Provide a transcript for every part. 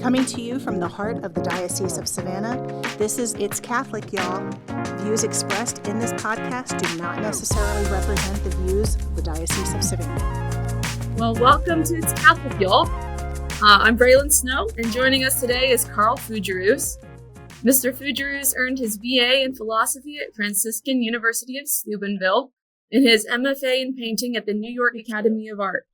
Coming to you from the heart of the Diocese of Savannah, this is It's Catholic, y'all. Views expressed in this podcast do not necessarily represent the views of the Diocese of Savannah. Well, welcome to It's Catholic, y'all. I'm Braylon Snow, and joining us today is Carl Fougerousse. Mr. Fougerousse earned his BA in philosophy at Franciscan University of Steubenville and his MFA in painting at the New York Academy of Art.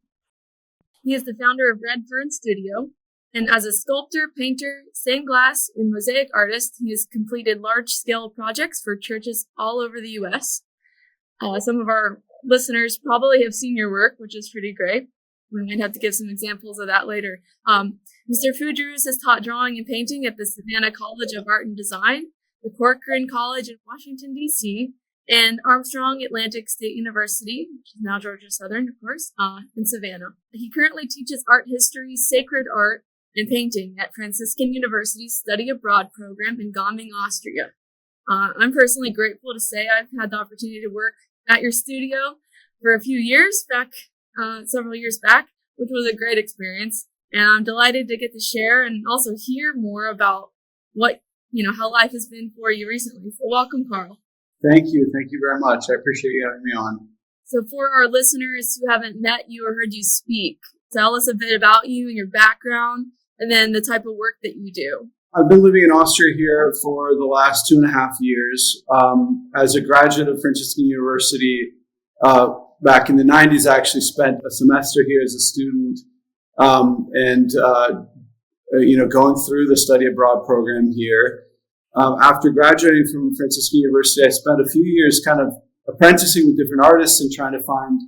He is the founder of Redfern Studio, and as a sculptor, painter, stained glass, and mosaic artist, he has completed large-scale projects for churches all over the U.S. Some of our listeners probably have seen your work, which is pretty great. We might have to give some examples of that later. Mr. Fougerousse has taught drawing and painting at the Savannah College of Art and Design, the Corcoran College in Washington, D.C., and Armstrong Atlantic State University, which is now Georgia Southern, of course, in Savannah. He currently teaches art history, sacred art, and painting at Franciscan University's Study Abroad program in Gömming, Austria. I'm personally grateful to say I've had the opportunity to work at your studio for a few years several years back, which was a great experience. And I'm delighted to get to share and also hear more about how life has been for you recently. So welcome, Carl. Thank you. Thank you very much. I appreciate you having me on. So for our listeners who haven't met you or heard you speak, tell us a bit about you and your background, and then the type of work that you do. I've been living in Austria here for the last 2.5 years. As a graduate of Franciscan University, back in the 90s, I actually spent a semester here as a student going through the study abroad program here. After graduating from Franciscan University, I spent a few years kind of apprenticing with different artists and trying to find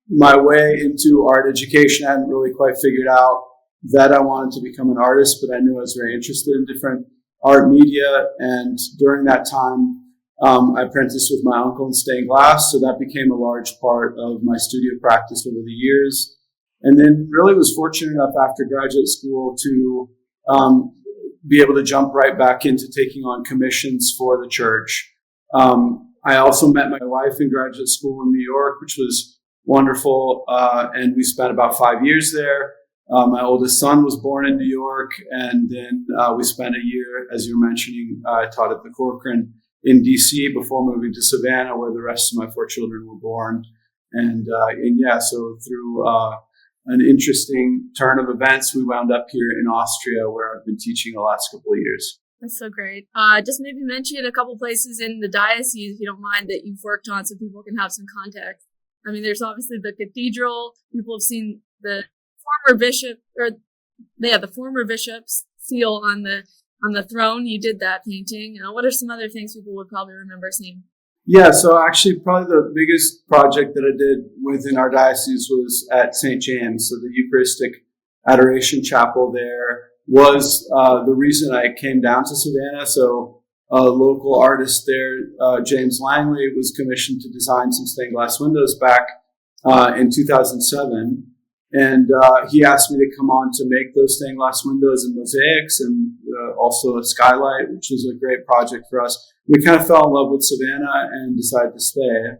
my way into art education. I hadn't really quite figured out that I wanted to become an artist, but I knew I was very interested in different art media. And during that time, I apprenticed with my uncle in stained glass, so that became a large part of my studio practice over the years. And then really was fortunate enough after graduate school to be able to jump right back into taking on commissions for the church. I also met my wife in graduate school in New York, which was wonderful, and we spent about 5 years there. My oldest son was born in New York, and then we spent a year, as you were mentioning, I taught at the Corcoran in D.C. before moving to Savannah, where the rest of my 4 children were born. So through an interesting turn of events, we wound up here in Austria, where I've been teaching the last couple of years. That's so great. Just maybe mention a couple places in the diocese, if you don't mind, that you've worked on so people can have some context. I mean, there's obviously the cathedral. People have seen the former bishop's seal on the throne. You did that painting. What are some other things people would probably remember seeing? Yeah, so actually probably the biggest project that I did within our diocese was at St. James. So the Eucharistic Adoration Chapel there was the reason I came down to Savannah. So a local artist there, James Langley, was commissioned to design some stained glass windows back in 2007. And he asked me to come on to make those stained glass windows and mosaics and also a skylight, which was a great project for us. We kind of fell in love with Savannah and decided to stay.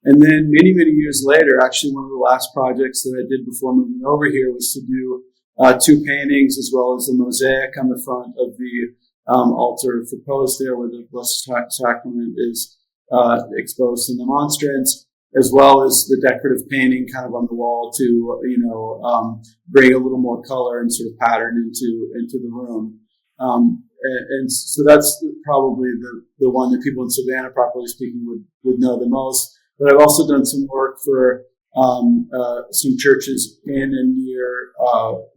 And then many, many years later, actually one of the last projects that I did before moving over here was to do 2 paintings as well as a mosaic on the front of the altar for post there where the Blessed Sacrament is exposed in the monstrance, as well as the decorative painting kind of on the wall to, bring a little more color and sort of pattern into the room. And so that's probably the one that people in Savannah, properly speaking, would know the most. But I've also done some work for some churches in and near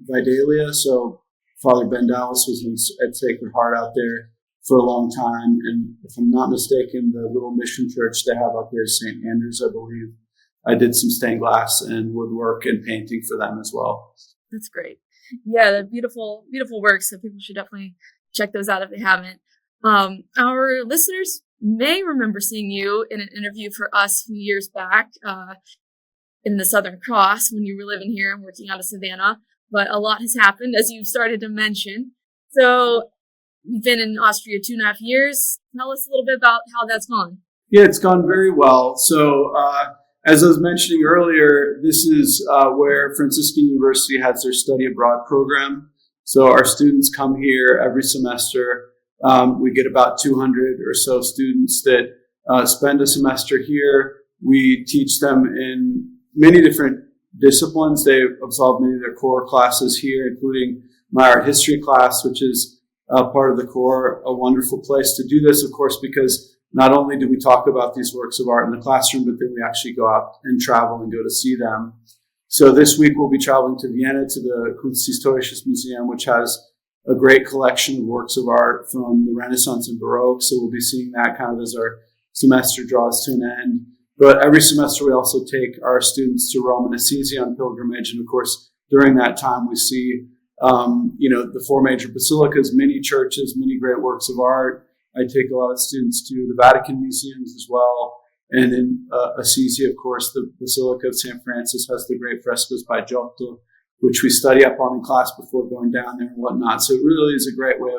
Vidalia. So Father Ben Dallas was at Sacred Heart out there for a long time. And if I'm not mistaken, the little mission church they have out there is St. Andrews, I believe. I did some stained glass and woodwork and painting for them as well. That's great. Yeah, they're beautiful, beautiful works. So people should definitely check those out if they haven't. Our listeners may remember seeing you in an interview for us a few years back in the Southern Cross when you were living here and working out of Savannah. But a lot has happened, as you've started to mention. So you've been in Austria 2.5 years. Tell us a little bit about how that's gone. Yeah, it's gone very well. So as I was mentioning earlier, this is where Franciscan University has their study abroad program. So our students come here every semester. We get about 200 or so students that spend a semester here. We teach them in many different disciplines. They absolve many of their core classes here, including my art history class, which is part of the core, a wonderful place to do this, of course, because not only do we talk about these works of art in the classroom, but then we actually go out and travel and go to see them. So this week we'll be traveling to Vienna to the Kunsthistorisches Museum, which has a great collection of works of art from the Renaissance and Baroque. So we'll be seeing that kind of as our semester draws to an end. But every semester we also take our students to Rome and Assisi on pilgrimage. And of course, during that time we see, the four major basilicas, many churches, many great works of art. I take a lot of students to the Vatican museums as well. And in Assisi, of course, the Basilica of St. Francis has the great frescoes by Giotto, which we study up on in class before going down there and whatnot. So it really is a great way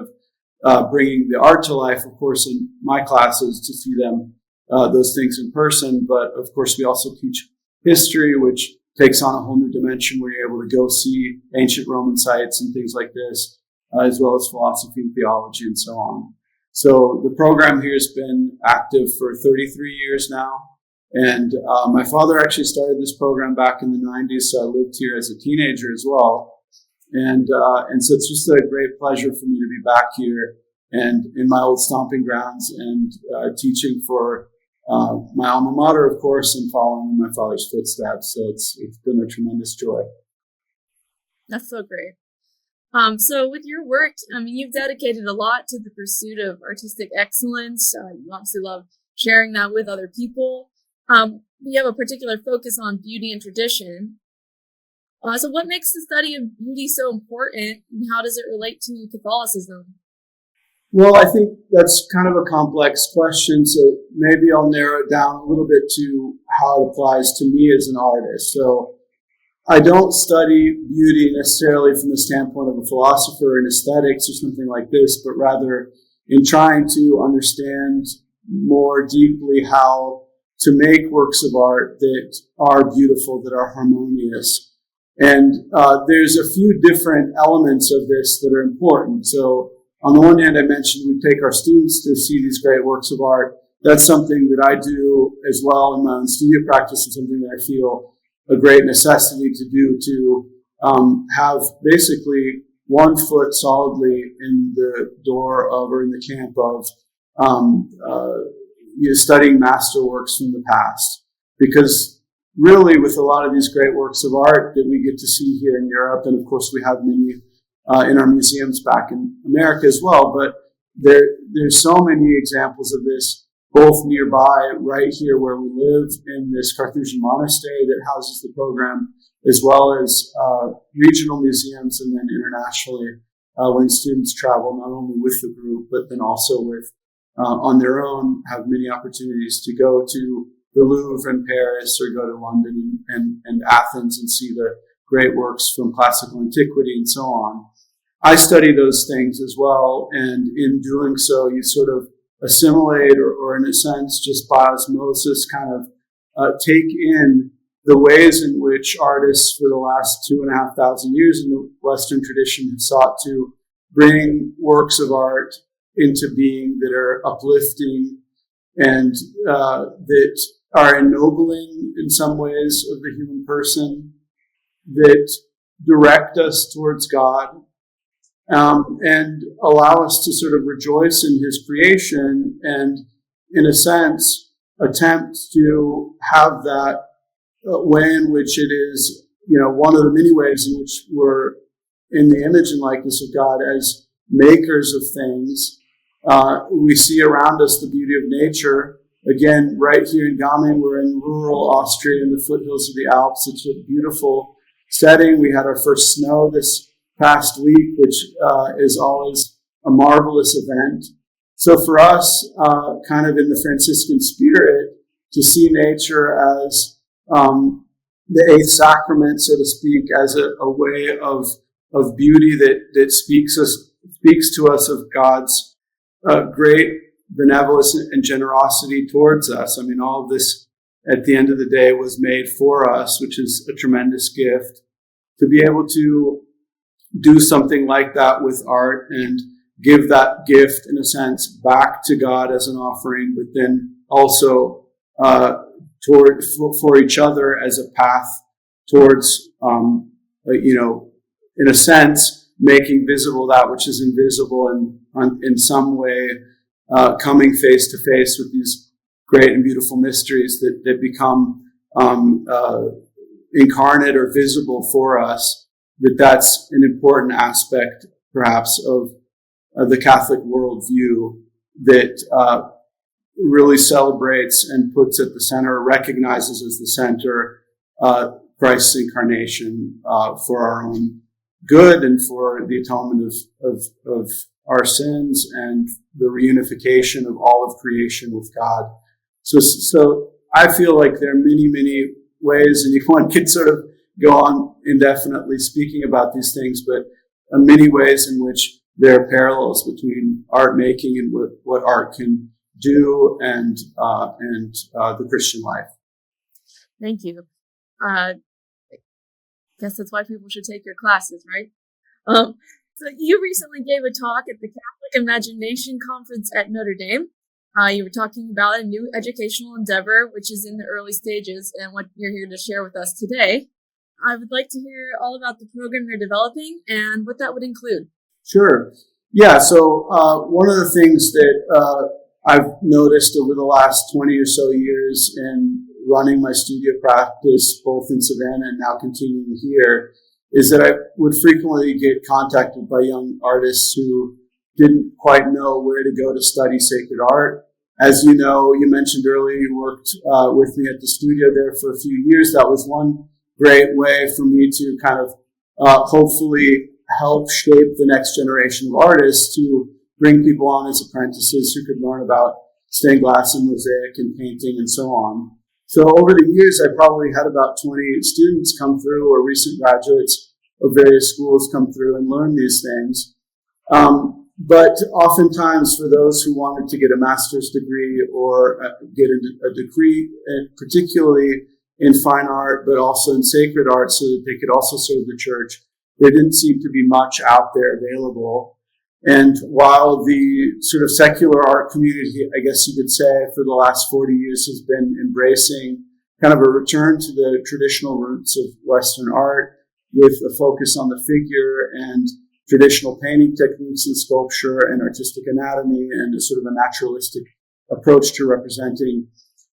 of bringing the art to life, of course, in my classes to see them, those things in person. But of course, we also teach history, which takes on a whole new dimension where you're able to go see ancient Roman sites and things like this, as well as philosophy and theology and so on. So the program here has been active for 33 years now. And my father actually started this program back in the 90s, so I lived here as a teenager as well. And so it's just a great pleasure for me to be back here and in my old stomping grounds and teaching for my alma mater, of course, and following my father's footsteps. So it's been a tremendous joy. That's so great. So with your work, you've dedicated a lot to the pursuit of artistic excellence. You obviously love sharing that with other people. You have a particular focus on beauty and tradition. So what makes the study of beauty so important, and how does it relate to Catholicism? Well, I think that's kind of a complex question, so maybe I'll narrow it down a little bit to how it applies to me as an artist. So I don't study beauty necessarily from the standpoint of a philosopher in aesthetics or something like this, but rather in trying to understand more deeply how to make works of art that are beautiful, that are harmonious. And there's a few different elements of this that are important. So on the one hand, I mentioned we take our students to see these great works of art. That's something that I do as well in my own studio practice, and something that I feel a great necessity to do, to have basically one foot solidly in the door of, or in the camp of, studying masterworks from the past. Because really, with a lot of these great works of art that we get to see here in Europe, and of course we have many in our museums back in America as well, but there's so many examples of this, both nearby, right here where we live, in this Carthusian monastery that houses the program, as well as regional museums, and then internationally when students travel, not only with the group, but then also with on their own, have many opportunities to go to the Louvre in Paris or go to London and Athens and see the great works from classical antiquity and so on. I study those things as well, and in doing so, you sort of assimilate, or in a sense, just by osmosis, kind of take in the ways in which artists for the last 2,500 years in the Western tradition have sought to bring works of art into being that are uplifting and that are ennobling in some ways of the human person, that direct us towards God, and allow us to sort of rejoice in His creation and, in a sense, attempt to have that way in which it is, one of the many ways in which we're in the image and likeness of God as makers of things. We see around us the beauty of nature. Again, right here in Gaming, we're in rural Austria in the foothills of the Alps. It's a beautiful setting. We had our first snow this past week, which is always a marvelous event. So for us, kind of in the Franciscan spirit, to see nature as the eighth sacrament, so to speak, as a way of beauty that speaks to us of God's great benevolence and generosity towards us. I mean, all of this, at the end of the day, was made for us, which is a tremendous gift. To be able to do something like that with art and give that gift, in a sense, back to God as an offering, but then also for each other as a path towards, in a sense, making visible that which is invisible, and in some way coming face to face with these great and beautiful mysteries that become incarnate or visible for us. That's an important aspect, perhaps, of the Catholic worldview that really celebrates and puts at the center, recognizes as the center, Christ's incarnation for our own good and for the atonement of our sins and the reunification of all of creation with God. So I feel like there are many, many ways, and one could sort of go on indefinitely speaking about these things, but many ways in which there are parallels between art making and what art can do and the Christian life. Thank you. Guess that's why people should take your classes, right? So you recently gave a talk at the Catholic Imagination Conference at Notre Dame. You were talking about a new educational endeavor, which is in the early stages, and what you're here to share with us today. I would like to hear all about the program you're developing and what that would include. Sure. Yeah, so one of the things that I've noticed over the last 20 or so years in running my studio practice, both in Savannah and now continuing here, is that I would frequently get contacted by young artists who didn't quite know where to go to study sacred art. As you know, you mentioned earlier, you worked with me at the studio there for a few years. That was one great way for me to kind of hopefully help shape the next generation of artists, to bring people on as apprentices who could learn about stained glass and mosaic and painting and so on. So over the years, I probably had about 20 students come through, or recent graduates of various schools come through and learn these things. But oftentimes for those who wanted to get a master's degree or get a degree, particularly in fine art, but also in sacred art, so that they could also serve the church, there didn't seem to be much out there available. And while the sort of secular art community, I guess you could say, for the last 40 years has been embracing kind of a return to the traditional roots of Western art, with a focus on the figure and traditional painting techniques and sculpture and artistic anatomy, and a sort of a naturalistic approach to representing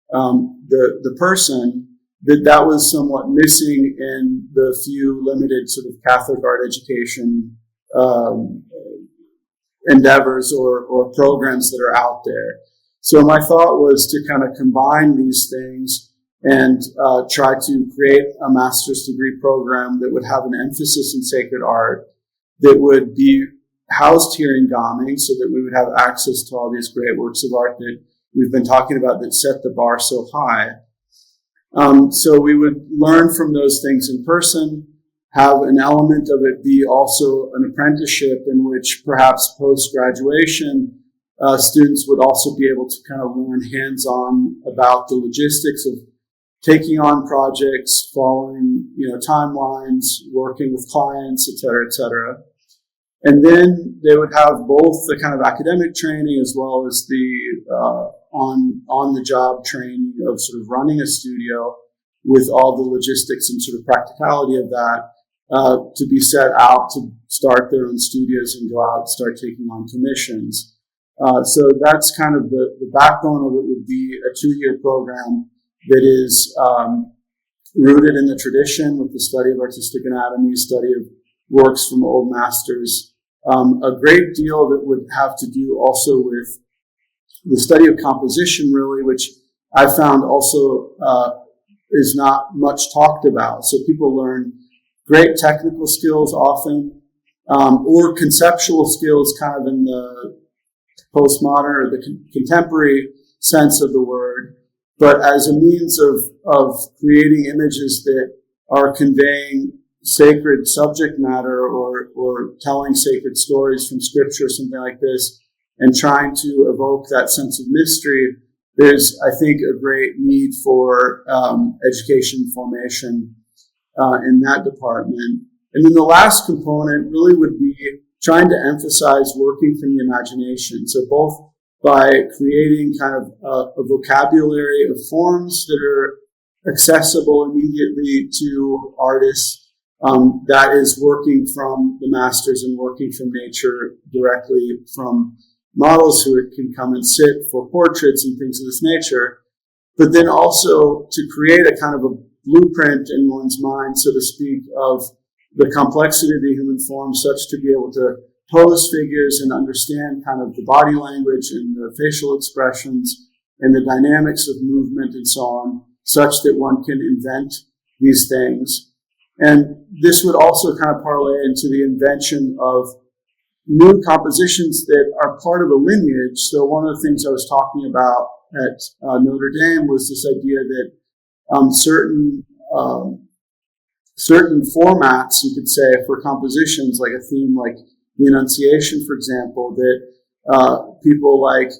the person, that was somewhat missing in the few limited sort of Catholic art education endeavors or programs that are out there. So my thought was to kind of combine these things and try to create a master's degree program that would have an emphasis in sacred art, that would be housed here in Gaming, so that we would have access to all these great works of art that we've been talking about that set the bar so high. So we would learn from those things in person, have an element of it be also an apprenticeship in which perhaps post-graduation students would also be able to kind of learn hands-on about the logistics of taking on projects, following timelines, working with clients, et cetera, et cetera. And then they would have both the kind of academic training as well as the on-the-job training of sort of running a studio, with all the logistics and sort of practicality of that, to be set out to start their own studios and go out and start taking on commissions. So that's kind of the backbone of it, would be a 2-year program that is rooted in the tradition, with the study of artistic anatomy, study of works from old masters. A great deal that would have to do also with the study of composition, really, which I found also is not much talked about. So people learn great technical skills often, or conceptual skills kind of in the postmodern or the contemporary sense of the word, but as a means of creating images that are conveying sacred subject matter, or telling sacred stories from scripture, something like this, and trying to evoke that sense of mystery. There's, I think, a great need for education formation in that department. And then the last component really would be trying to emphasize working from the imagination. So both by creating kind of a vocabulary of forms that are accessible immediately to artists, that is working from the masters and working from nature directly from models who can come and sit for portraits and things of this nature, but then also to create a kind of a blueprint in one's mind, so to speak, of the complexity of the human form, such to be able to pose figures and understand kind of the body language and the facial expressions and the dynamics of movement and so on, such that one can invent these things. And this would also kind of parlay into the invention of new compositions that are part of a lineage. So one of the things I was talking about at Notre Dame was this idea that certain formats, you could say, for compositions, like a theme like the Annunciation, for example, that people like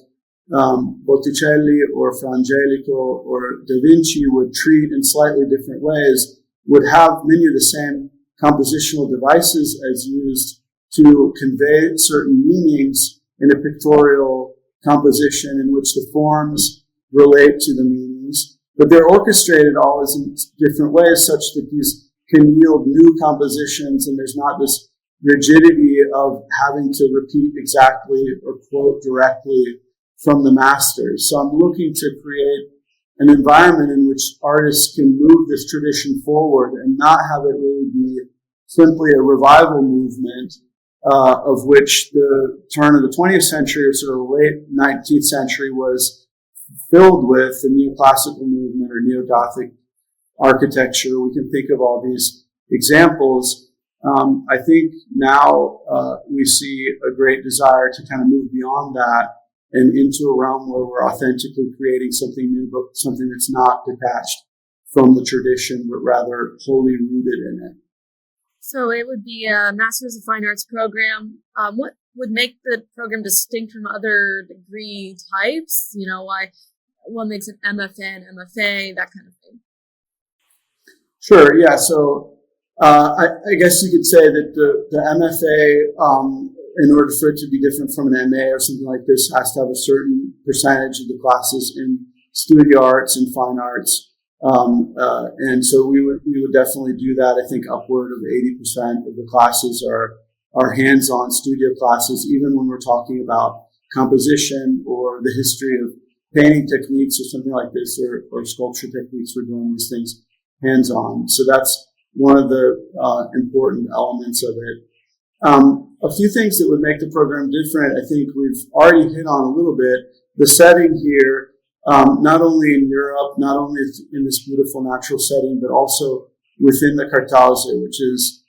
Botticelli or Fra Angelico or Da Vinci would treat in slightly different ways, would have many of the same compositional devices as used to convey certain meanings in a pictorial composition in which the forms relate to the meanings, but they're orchestrated always in different ways such that these can yield new compositions, and there's not this rigidity of having to repeat exactly or quote directly from the masters. So I'm looking to create an environment in which artists can move this tradition forward and not have it really be simply a revival movement, of which the turn of the 20th century or sort of late 19th century was filled with, the neoclassical movement or neo-Gothic architecture. We can think of all these examples. I think now we see a great desire to kind of move beyond that and into a realm where we're authentically creating something new, but something that's not detached from the tradition, but rather wholly rooted in it. So it would be a Masters of Fine Arts program. What would make the program distinct from other degree types? You know, what makes an MFA and MFA, that kind of thing? Sure, yeah. So I guess you could say that the MFA, in order for it to be different from an MA or something like this, has to have a certain percentage of the classes in studio arts and fine arts. And so we would definitely do that. I think upward of 80% of the classes are hands-on studio classes, even when we're talking about composition or the history of painting techniques or something like this, or sculpture techniques. We're doing these things hands-on. So that's one of the important elements of it. A few things that would make the program different, I think we've already hit on a little bit. The setting here, not only in Europe, not only in this beautiful natural setting, but also within the Cartause, which is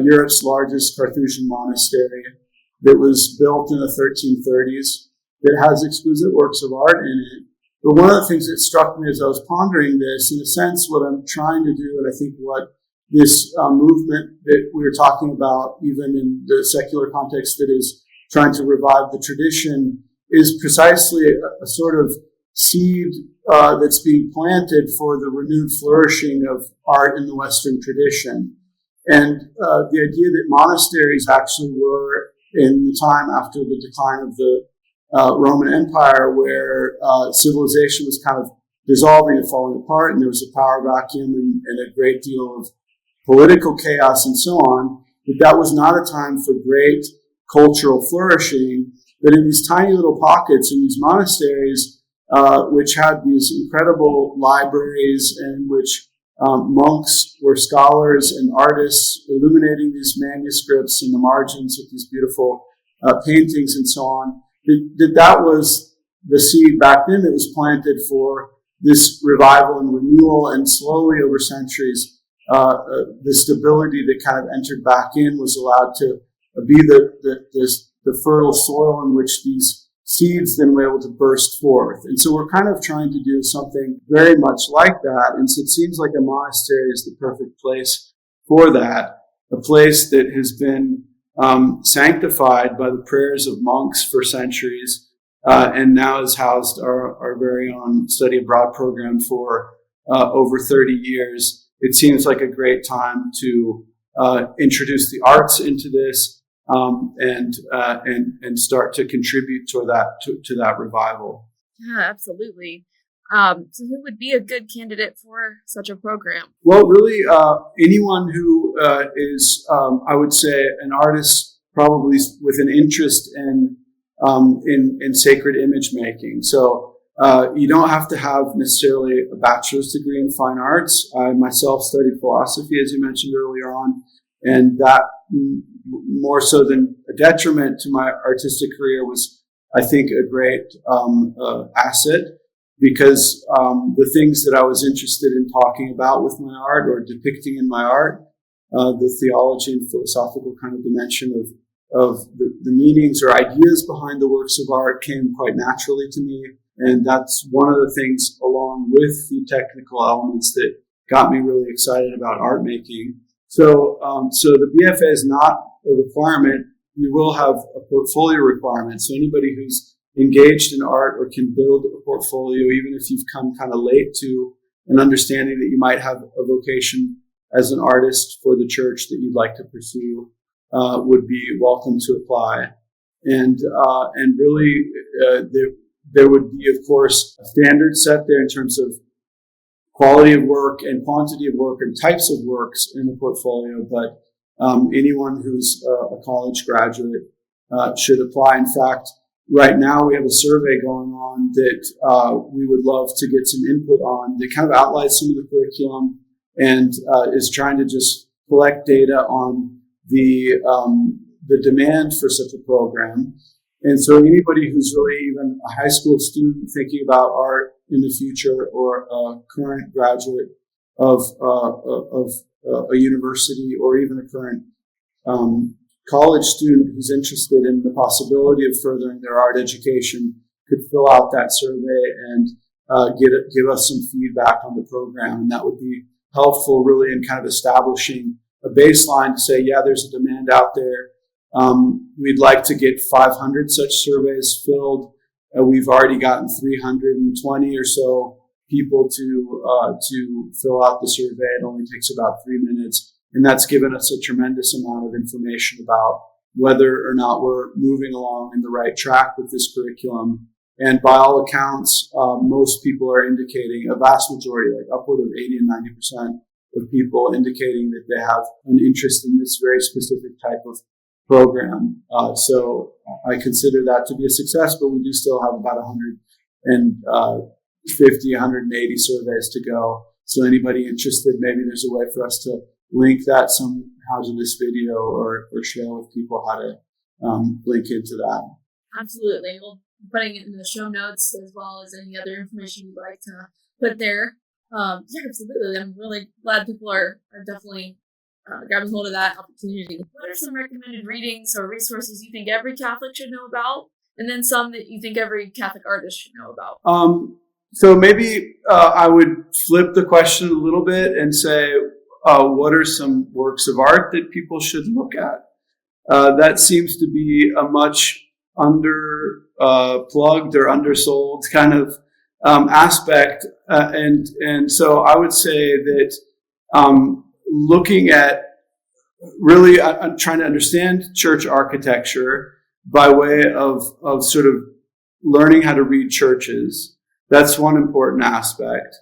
Europe's largest Carthusian monastery that was built in the 1330s, that has exquisite works of art in it. But one of the things that struck me as I was pondering this, in a sense, what I'm trying to do, and I think what this movement that we were talking about, even in the secular context, that is trying to revive the tradition, is precisely a sort of seed that's being planted for the renewed flourishing of art in the Western tradition. And the idea that monasteries actually were, in the time after the decline of the Roman Empire, where civilization was kind of dissolving and falling apart, and there was a power vacuum and a great deal of political chaos and so on, that was not a time for great cultural flourishing. But in these tiny little pockets, in these monasteries, which had these incredible libraries in which monks were scholars and artists illuminating these manuscripts in the margins with these beautiful paintings and so on, that was the seed back then that was planted for this revival and renewal, and slowly over centuries, the stability that kind of entered back in was allowed to be the fertile soil in which these seeds then were able to burst forth. And so we're kind of trying to do something very much like that. And so it seems like a monastery is the perfect place for that, a place that has been sanctified by the prayers of monks for centuries, and now has housed our very own study abroad program for over 30 years. It seems like a great time to introduce the arts into this, and start to contribute to that revival. Yeah, absolutely. So who would be a good candidate for such a program? Well, really, anyone who is, I would say, an artist, probably with an interest in sacred image making. So you don't have to have necessarily a bachelor's degree in fine arts. I myself studied philosophy, as you mentioned earlier on, and that more so than a detriment to my artistic career was, I think, a great asset. Because the things that I was interested in talking about with my art or depicting in my art, the theology and philosophical kind of dimension of the meanings or ideas behind the works of art came quite naturally to me. And that's one of the things, along with the technical elements, that got me really excited about art making. So the BFA is not a requirement. We will have a portfolio requirement. So anybody who's engaged in art or can build a portfolio, even if you've come kind of late to an understanding that you might have a vocation as an artist for the church that you'd like to pursue, would be welcome to apply. And really, there would be, of course, a standard set there in terms of quality of work and quantity of work and types of works in the portfolio. But anyone who's a college graduate should apply. In fact, right now, we have a survey going on that we would love to get some input on. That kind of outlines some of the curriculum and is trying to just collect data on the demand for such a program. And so anybody who's really even a high school student thinking about art in the future, or a current graduate of a university, or even a current college student who's interested in the possibility of furthering their art education could fill out that survey and give us some feedback on the program. And that would be helpful really in kind of establishing a baseline to say, yeah, there's a demand out there. We'd like to get 500 such surveys filled. We've already gotten 320 or so people to fill out the survey. It only takes about 3 minutes. And that's given us a tremendous amount of information about whether or not we're moving along in the right track with this curriculum. And by all accounts, most people are indicating, a vast majority, like upward of 80 and 90% of people indicating that they have an interest in this very specific type of program. So I consider that to be a success, but we do still have about 150, 180 surveys to go. So anybody interested, maybe there's a way for us to link that somehow to this video, or share with people how to link into that. Absolutely. We'll be putting it in the show notes, as well as any other information you'd like to put there. Yeah, absolutely. I'm really glad people are definitely grabbing hold of that opportunity. What are some recommended readings or resources you think every Catholic should know about, and then some that you think every Catholic artist should know about? So maybe I would flip the question a little bit and say, what are some works of art that people should look at? That seems to be a much plugged or undersold kind of aspect. And so I would say that looking at really trying to understand church architecture by way of sort of learning how to read churches, that's one important aspect.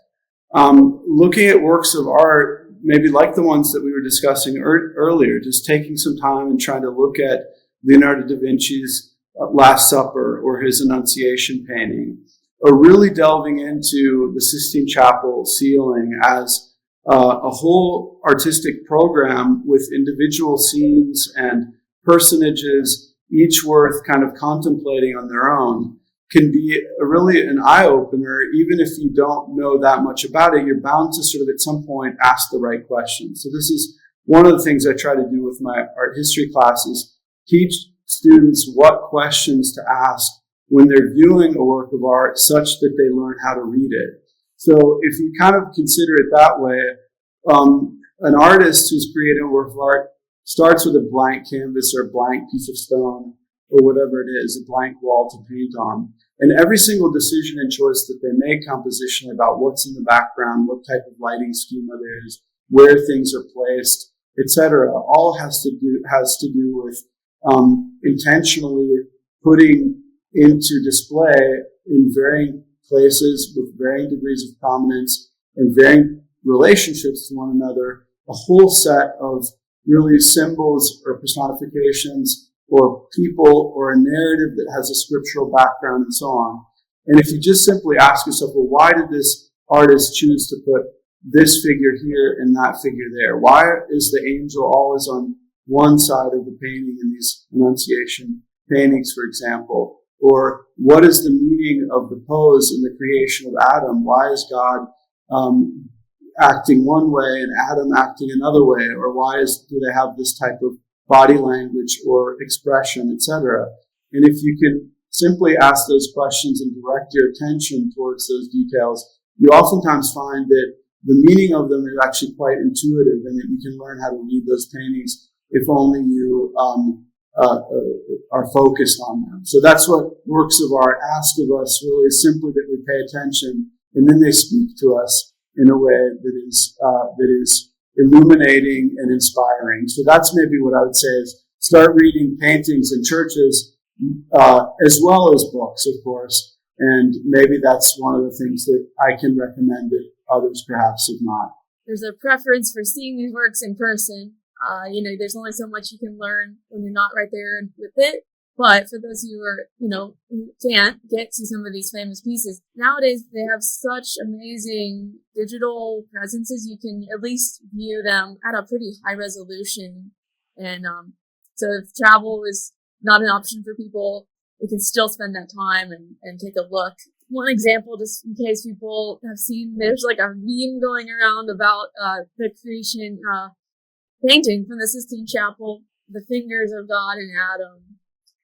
Looking at works of art, maybe like the ones that we were discussing earlier, just taking some time and trying to look at Leonardo da Vinci's Last Supper or his Annunciation painting, or really delving into the Sistine Chapel ceiling as a whole artistic program with individual scenes and personages, each worth kind of contemplating on their own, can be really an eye-opener. Even if you don't know that much about it, you're bound to sort of at some point ask the right questions. So this is one of the things I try to do with my art history classes, teach students what questions to ask when they're viewing a work of art such that they learn how to read it. So if you kind of consider it that way, an artist who's creating a work of art starts with a blank canvas or a blank piece of stone or whatever it is, a blank wall to paint on. And every single decision and choice that they make compositionally about what's in the background, what type of lighting schema there is, where things are placed, etc. All has to do with intentionally putting into display in varying places with varying degrees of prominence and varying relationships to one another, a whole set of really symbols or personifications or people or a narrative that has a scriptural background and so on. And if you just simply ask yourself, well, why did this artist choose to put this figure here and that figure there? Why is the angel always on one side of the painting in these Annunciation paintings, for example? Or what is the meaning of the pose in the creation of Adam? Why is God acting one way and Adam acting another way? Or do they have this type of body language or expression, etc.? And if you can simply ask those questions and direct your attention towards those details, you oftentimes find that the meaning of them is actually quite intuitive, and that you can learn how to read those paintings if only you are focused on them. So that's what works of art ask of us, really, is simply that we pay attention, and then they speak to us in a way that is illuminating and inspiring. So that's maybe what I would say is start reading paintings in churches, as well as books, of course. And maybe that's one of the things that I can recommend that others perhaps have not. There's a preference for seeing these works in person. There's only so much you can learn when you're not right there with it. But for those who are, who can't get to some of these famous pieces, nowadays they have such amazing digital presences. You can at least view them at a pretty high resolution. And so if travel is not an option for people, we can still spend that time and take a look. One example, just in case people have seen, there's like a meme going around about the creation painting from the Sistine Chapel, the fingers of God and Adam.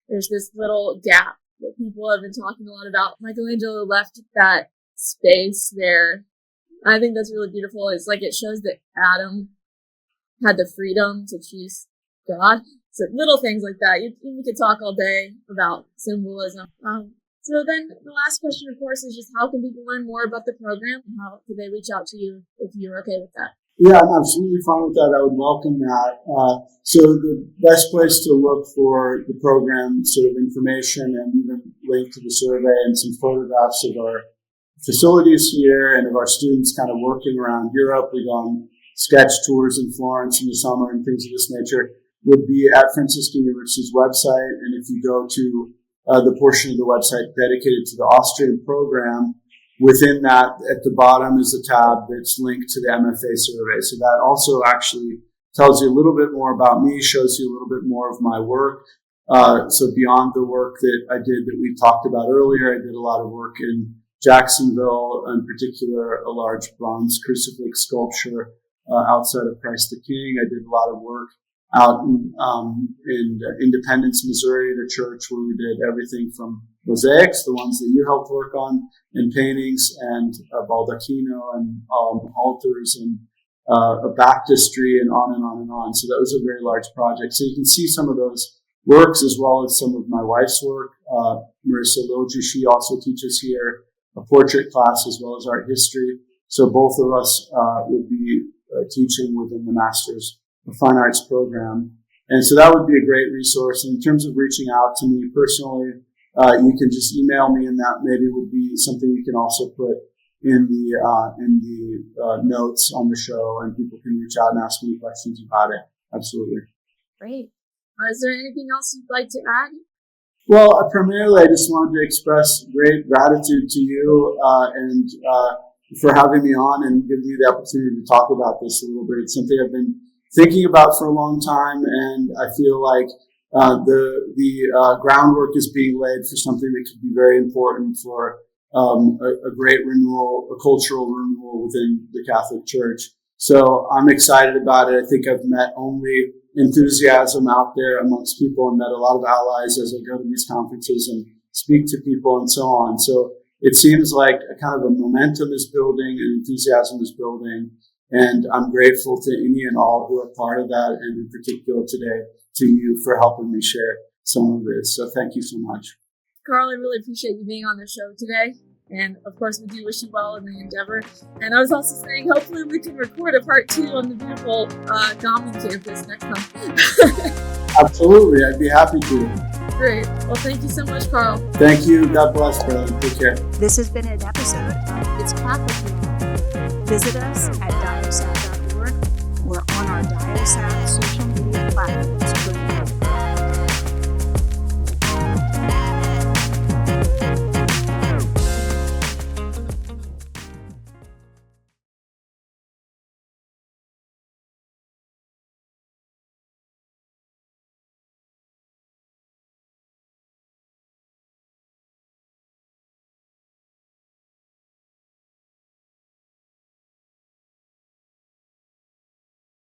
There's this little gap that people have been talking a lot about. Michelangelo left that space there. I think that's really beautiful. It's like it shows that Adam had the freedom to choose God. So little things like that. We could talk all day about symbolism. So then the last question, of course, is just how can people learn more about the program? How could they reach out to you if you're okay with that? Yeah, I'm absolutely fine with that. I would welcome that. So the best place to look for the program sort of information and even link to the survey and some photographs of our facilities here and of our students kind of working around Europe. We go on sketch tours in Florence in the summer and things of this nature would be at Franciscan University's website. And if you go to the portion of the website dedicated to the Austrian program, within that, at the bottom is a tab that's linked to the MFA-survey. So that also actually tells you a little bit more about me, shows you a little bit more of my work. So beyond the work that I did that we talked about earlier, I did a lot of work in Jacksonville, in particular, a large bronze crucifix sculpture outside of Christ the King. I did a lot of work out in Independence, Missouri, at a church where we did everything from mosaics, the ones that you helped work on, and paintings, and baldacchino, and altars, and a baptistry, and on and on and on. So that was a very large project. So you can see some of those works as well as some of my wife's work. Marissa Loju, she also teaches here a portrait class as well as art history. So both of us would be teaching within the Master's of Fine Arts program. And so that would be a great resource. And in terms of reaching out to me personally, you can just email me, and that maybe would be something you can also put in the notes on the show, and people can reach out and ask me questions about it. Absolutely. Great. Is there anything else you'd like to add? Well, primarily, I just wanted to express great gratitude to you and for having me on and giving me the opportunity to talk about this a little bit. It's something I've been thinking about for a long time, and I feel like the groundwork is being laid for something that could be very important for a great renewal, a cultural renewal within the Catholic Church. So I'm excited about it. I think I've met only enthusiasm out there amongst people, and met a lot of allies as I go to these conferences and speak to people and so on. So it seems like a kind of a momentum is building, and enthusiasm is building. And I'm grateful to any and all who are part of that, and in particular today to you for helping me share some of this. So thank you so much. Carl, I really appreciate you being on the show today. And of course, we do wish you well in the endeavor. And I was also saying, hopefully we can record a part 2 on the beautiful Gombe campus next time. Absolutely. I'd be happy to. Great. Well, thank you so much, Carl. Thank you. God bless, Carolyn. Take care. This has been an episode of It's Catholic Y'all. Visit us at diosat.org or on our Diosat social media platform.